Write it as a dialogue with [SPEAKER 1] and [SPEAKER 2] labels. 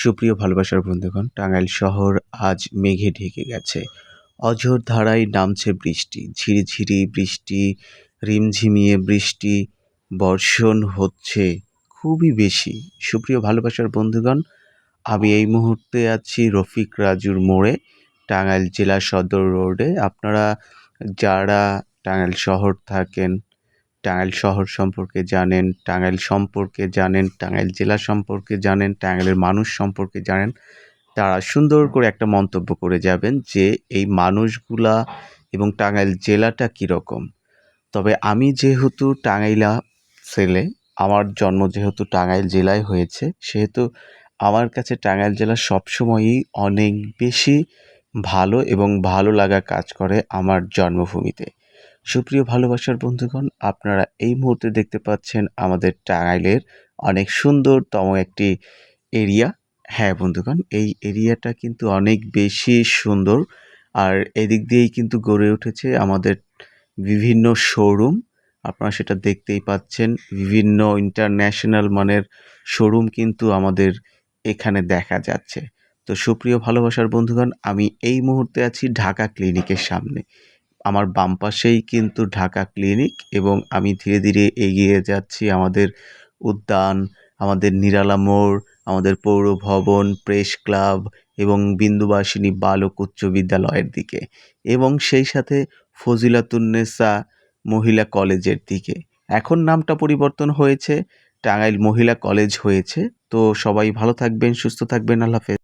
[SPEAKER 1] সুপ্রিয় ভালোবাসার বন্ধুগণ, টাঙ্গাইল শহর আজ মেঘে ঢেকে গেছে। অঝোর ধারায় নামছে বৃষ্টি, ঝিরিঝিরি বৃষ্টি, রিমঝিমিয়ে বৃষ্টি বর্ষণ হচ্ছে খুবই বেশি। সুপ্রিয় ভালোবাসার বন্ধুগণ, আমি এই মুহূর্তে আছি রফিক রাজুর মোড়ে, টাঙ্গাইল জেলা সদর রোডে। আপনারা যারা টাঙ্গাইল শহর থাকেন, টাঙ্গাইল শহর সম্পর্কে জানেন, টাঙ্গাইল সম্পর্কে জানেন, টাঙ্গাইল জেলা সম্পর্কে জানেন, টাঙ্গাইলের মানুষ সম্পর্কে জানেন, তারা সুন্দর করে একটা মন্তব্য করে যাবেন যে এই মানুষগুলা এবং টাঙ্গাইল জেলাটা কীরকম। তবে আমি যেহেতু টাঙ্গাইলা ছেলে, আমার জন্ম যেহেতু টাঙ্গাইল জেলায় হয়েছে, সেহেতু আমার কাছে টাঙ্গাইল জেলা সবসময়ই অনেক বেশি ভালো এবং ভালো লাগা কাজ করে আমার জন্মভূমিতে। সুপ্রিয় ভালোবাসার বন্ধুগণ, আপনারা এই মুহূর্তে দেখতে পাচ্ছেন আমাদের টাঙ্গাইলের অনেক সুন্দরতম একটি এরিয়া। হ্যাঁ বন্ধুগণ, এই এরিয়াটা কিন্তু অনেক বেশি সুন্দর। আর এদিক দিয়েই কিন্তু গড়ে উঠেছে আমাদের বিভিন্ন শোরুম। আপনারা সেটা দেখতেই পাচ্ছেন, বিভিন্ন ইন্টারন্যাশনাল মানের শোরুম কিন্তু আমাদের এখানে দেখা যাচ্ছে। তো সুপ্রিয় ভালোবাসার বন্ধুগণ, আমি এই মুহূর্তে আছি ঢাকা ক্লিনিকের সামনে। আমার বাম পাশেই কিন্তু ঢাকা ক্লিনিক এবং আমি ধীরে ধীরে এগিয়ে যাচ্ছি আমাদের উদ্যান, আমাদের নিরালা মোড়, আমাদের পৌর ভবন, প্রেস ক্লাব এবং বিন্দুবাসিনী বালক উচ্চ বিদ্যালয়ের দিকে এবং সেই সাথে ফজিলাতুন্নেসা মহিলা কলেজের দিকে। এখন নামটা পরিবর্তন হয়েছে, টাঙ্গাইল মহিলা কলেজ হয়েছে। তো সবাই ভালো থাকবেন, সুস্থ থাকবেন। আল্লাহ হাফেজ।